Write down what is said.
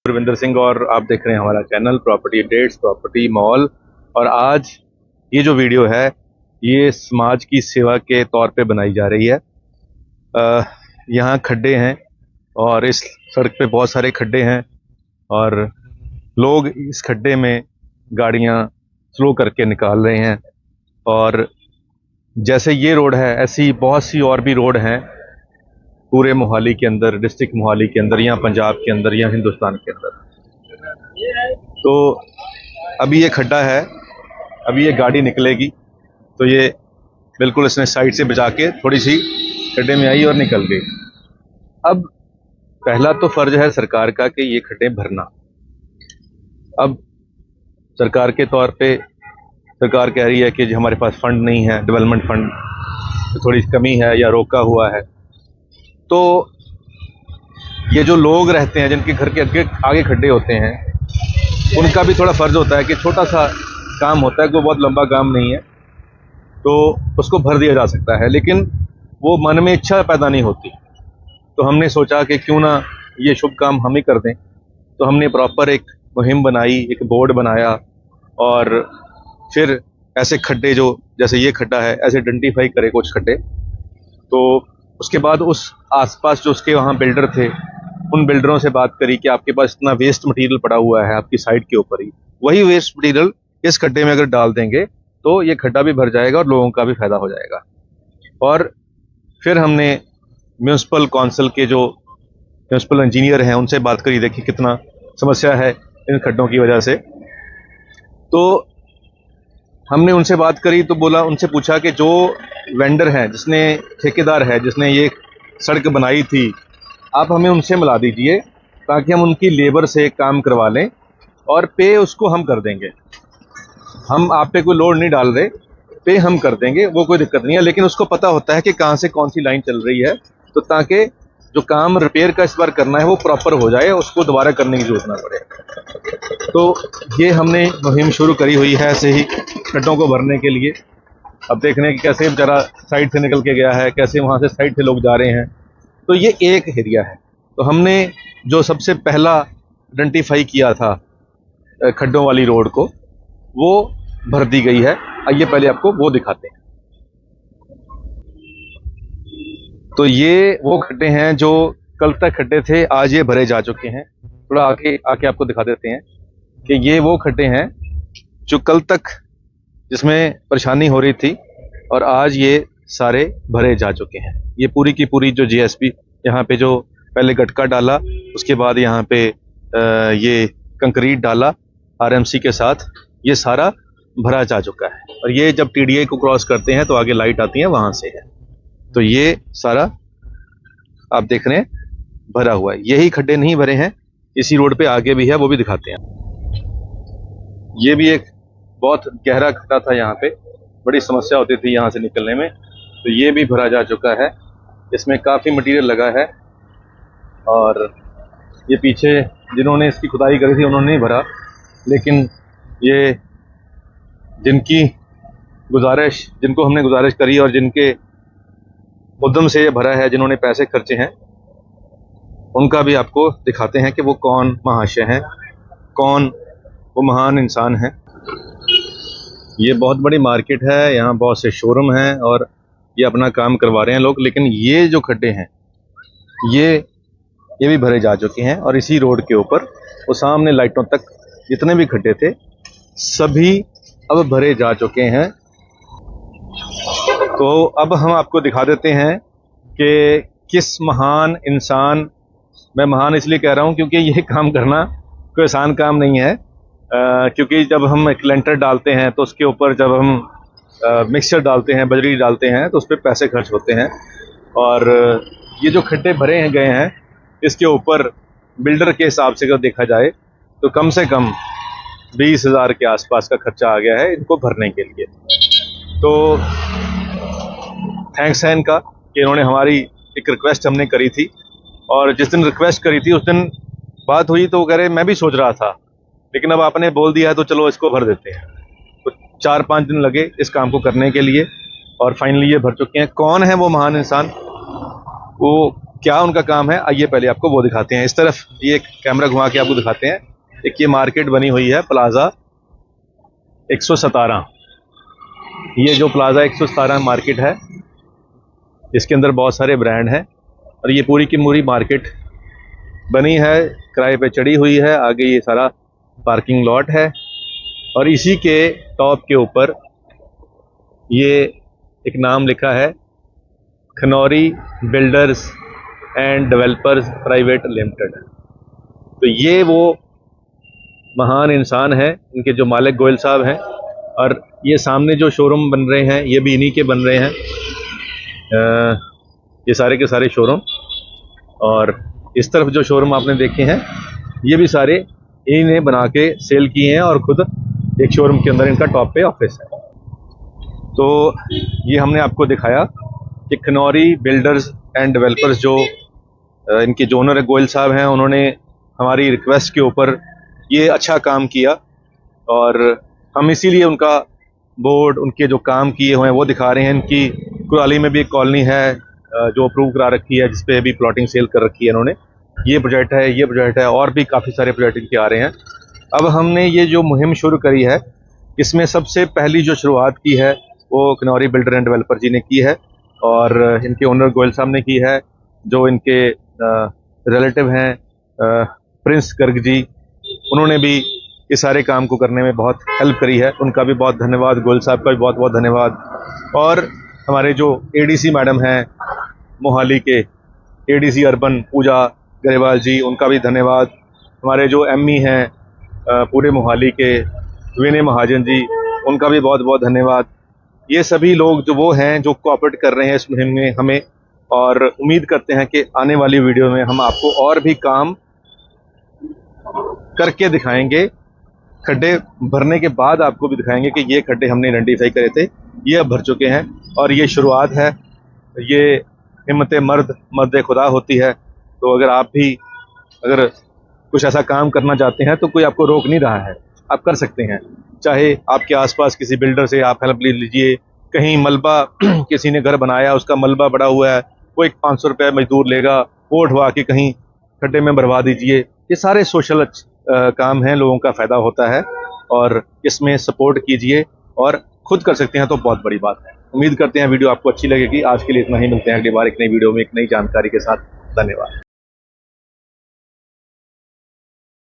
गुरविंदर सिंह और आप देख रहे हैं हमारा channel property updates property mall. और आज ये जो वीडियो है ये समाज की सेवा के तौर पे बनाई जा रही है। यहाँ खड्डे हैं और इस सड़क पे बहुत सारे खड्डे हैं और लोग इस खड्डे में गाड़ियाँ स्लो करके निकाल रहे हैं। और जैसे ये रोड है ऐसी बहुत सी और भी रोड हैं पूरे मोहाली के अंदर, डिस्ट्रिक्ट मोहाली के अंदर, या पंजाब के अंदर, या हिंदुस्तान के अंदर। तो अभी ये खड्डा है, अभी ये गाड़ी निकलेगी तो ये बिल्कुल इसने साइड से बचा के थोड़ी सी खड्डे में आई और निकल गई। अब पहला तो फर्ज है सरकार का कि ये खड्डे भरना। अब सरकार के तौर पे सरकार कह रही है कि हमारे पास फंड नहीं है, डेवलपमेंट फंड थोड़ी कमी है या रोका हुआ है। तो ये जो लोग रहते हैं जिनके घर के आगे खड्डे होते हैं उनका भी थोड़ा फर्ज होता है कि छोटा सा काम होता है, कोई बहुत लंबा काम नहीं है तो उसको भर दिया जा सकता है, लेकिन वो मन में इच्छा पैदा नहीं होती। तो हमने सोचा कि क्यों ना ये शुभ काम हम ही कर दें। तो हमने प्रॉपर एक मुहिम बनाई, एक बोर्ड बनाया और फिर ऐसे खड्डे जो जैसे ये खड्डा है ऐसे आइडेंटिफाई करे कुछ खड्डे। तो उसके बाद उस आसपास जो उसके वहाँ बिल्डर थे उन बिल्डरों से बात करी कि आपके पास इतना वेस्ट मटेरियल पड़ा हुआ है आपकी साइड के ऊपर ही, वही वेस्ट मटेरियल इस खड्डे में अगर डाल देंगे तो ये खड्डा भी भर जाएगा और लोगों का भी फायदा हो जाएगा। और फिर हमने म्यूनसिपल काउंसिल के जो म्यूनसिपल इंजीनियर हैं उनसे बात करी, देखी कितना समस्या है इन खड्डों की वजह से। तो हमने उनसे बात करी तो बोला, उनसे पूछा कि जो वेंडर है, जिसने ठेकेदार है, जिसने ये सड़क बनाई थी, आप हमें उनसे मिला दीजिए ताकि हम उनकी लेबर से काम करवा लें और पे उसको हम कर देंगे। हम आप पे कोई लोड नहीं डाल रहे, पे हम कर देंगे, वो कोई दिक्कत नहीं है। लेकिन उसको पता होता है कि कहाँ से कौन सी लाइन चल रही है, तो ताकि जो काम रिपेयर का इस बार करना है वो प्रॉपर हो जाए, उसको दोबारा करने की जरूरत ना पड़े। तो ये हमने मुहिम शुरू करी हुई है ऐसे ही खड्डों को भरने के लिए। अब देख रहे हैं कि कैसे बेचारा साइड से निकल के गया है, कैसे वहाँ से साइड से लोग जा रहे हैं। तो ये एक एरिया है। तो हमने जो सबसे पहला आइडेंटिफाई किया था खड्डों वाली रोड को, वो भर दी गई है। आइए पहले आपको वो दिखाते हैं। तो ये वो खड्डे हैं जो कल तक खड्डे थे, आज ये भरे जा चुके हैं। थोड़ा आके आपको दिखा देते हैं कि ये वो खड्डे हैं जो कल तक जिसमें परेशानी हो रही थी और आज ये सारे भरे जा चुके हैं। ये पूरी की पूरी जो जीएसपी यहाँ पे जो पहले गटका डाला, उसके बाद यहाँ पे ये कंक्रीट डाला आरएमसी के साथ, ये सारा भरा जा चुका है। और ये जब टीडीए को क्रॉस करते हैं तो आगे लाइट आती है, वहां से है। तो ये सारा आप देख रहे हैं भरा हुआ है। यही खड्डे नहीं भरे हैं, इसी रोड पे आगे भी है, वो भी दिखाते हैं। ये भी एक बहुत गहरा खड्डा था, यहाँ पे बड़ी समस्या होती थी यहाँ से निकलने में। तो ये भी भरा जा चुका है, इसमें काफ़ी मटेरियल लगा है। और ये पीछे जिन्होंने इसकी खुदाई करी थी उन्होंने नहीं भरा, लेकिन ये जिनको हमने गुजारिश करी और जिनके उद्यम से ये भरा है, जिन्होंने पैसे खर्चे हैं, उनका भी आपको दिखाते हैं कि वो कौन महाशय हैं, कौन वो महान इंसान हैं। ये बहुत बड़ी मार्केट है, यहाँ बहुत से शोरूम हैं और ये अपना काम करवा रहे हैं लोग। लेकिन ये जो खड्डे हैं ये भी भरे जा चुके हैं। और इसी रोड के ऊपर वो सामने लाइटों तक जितने भी खड्डे थे सभी अब भरे जा चुके हैं। तो अब हम आपको दिखा देते हैं कि किस महान इंसान, मैं महान इसलिए कह रहा हूँ क्योंकि ये काम करना कोई आसान काम नहीं है। क्योंकि जब हम एक लेंटर डालते हैं तो उसके ऊपर जब हम मिक्सचर डालते हैं, बजरी डालते हैं, तो उस पर पैसे खर्च होते हैं। और ये जो खड्डे भरे हैं गए हैं इसके ऊपर बिल्डर के हिसाब से अगर देखा जाए तो कम से कम 20,000 के आसपास का खर्चा आ गया है इनको भरने के लिए। तो थैंक्स है इनका कि इन्होंने हमारी एक रिक्वेस्ट हमने करी थी, और जिस दिन रिक्वेस्ट करी थी उस दिन बात हुई तो वो कह रहे मैं भी सोच रहा था, लेकिन अब आपने बोल दिया है तो चलो इसको भर देते हैं। तो 4-5 दिन लगे इस काम को करने के लिए और फाइनली ये भर चुके हैं। कौन है वो महान इंसान, वो क्या उनका काम है, आइए पहले आपको वो दिखाते हैं। इस तरफ ये कैमरा घुमा के आपको दिखाते हैं। एक ये मार्केट बनी हुई है प्लाजा 117। ये जो प्लाजा 117 मार्केट है, इसके अंदर बहुत सारे ब्रांड हैं और ये पूरी की पूरी मार्केट बनी है, किराए पे चढ़ी हुई है। आगे ये सारा पार्किंग लॉट है और इसी के टॉप के ऊपर ये एक नाम लिखा है, Khanauri builders and developers private limited. तो ये वो महान इंसान है, इनके जो मालिक गोयल साहब हैं। और ये सामने जो शोरूम बन रहे हैं ये भी इन्हीं के बन रहे हैं, ये सारे के सारे शोरूम। और इस तरफ जो शोरूम आपने देखे हैं ये भी सारे इन्हें बना के सेल किए हैं और खुद एक शोरूम के अंदर इनका टॉप पे ऑफिस है। तो ये हमने आपको दिखाया कि खनौरी बिल्डर्स एंड डेवलपर्स जो इनके जो ओनर गोयल साहब हैं, उन्होंने हमारी रिक्वेस्ट के ऊपर ये अच्छा काम किया और हम इसीलिए उनका बोर्ड, उनके जो काम किए हुए हैं वो दिखा रहे हैं। इनकी कुराली में भी एक कॉलोनी है जो अप्रूव करा रखी है, जिसपे भी प्लॉटिंग सेल कर रखी है इन्होंने। ये प्रोजेक्ट है, ये प्रोजेक्ट है और भी काफ़ी सारे प्रोजेक्ट इनके आ रहे हैं। अब हमने ये जो मुहिम शुरू करी है, इसमें सबसे पहली जो शुरुआत की है वो खनौरी बिल्डर एंड डेवलपर जी ने की है और इनके ओनर गोयल साहब ने की है। जो इनके रिलेटिव हैं प्रिंस गर्ग जी, उन्होंने भी इस सारे काम को करने में बहुत हेल्प करी है। उनका भी बहुत धन्यवाद, गोयल साहब का भी बहुत बहुत धन्यवाद। और हमारे जो एडीसी मैडम हैं मोहाली के, एडीसी अर्बन पूजा गरेवाल जी, उनका भी धन्यवाद। हमारे जो एमई हैं पूरे मोहाली के, विनय महाजन जी, उनका भी बहुत बहुत धन्यवाद। ये सभी लोग जो वो हैं जो कोऑपरेट कर रहे हैं इस मुहिम में हमें, और उम्मीद करते हैं कि आने वाली वीडियो में हम आपको और भी काम करके दिखाएंगे। खड्डे भरने के बाद आपको भी दिखाएंगे कि ये खड्डे हमने आइडेंटिफाई करे थे, ये अब भर चुके हैं और ये शुरुआत है। ये हिम्मत मर्द खुदा होती है। तो अगर आप भी अगर कुछ ऐसा काम करना चाहते हैं तो कोई आपको रोक नहीं रहा है, आप कर सकते हैं। चाहे आपके आसपास किसी बिल्डर से आप हेल्प ले लीजिए, कहीं मलबा किसी ने घर बनाया, उसका मलबा बड़ा हुआ है, वो एक 500 रुपये मजदूर लेगा, वो उठवा के कहीं खड्डे में भरवा दीजिए। ये सारे सोशल काम हैं, लोगों का फ़ायदा होता है और इसमें सपोर्ट कीजिए और खुद कर सकते हैं तो बहुत बड़ी बात है। उम्मीद करते हैं वीडियो आपको अच्छी लगेगी। आज के लिए इतना ही, मिलते हैं अगली बार एक नई वीडियो में एक नई जानकारी के साथ। धन्यवाद।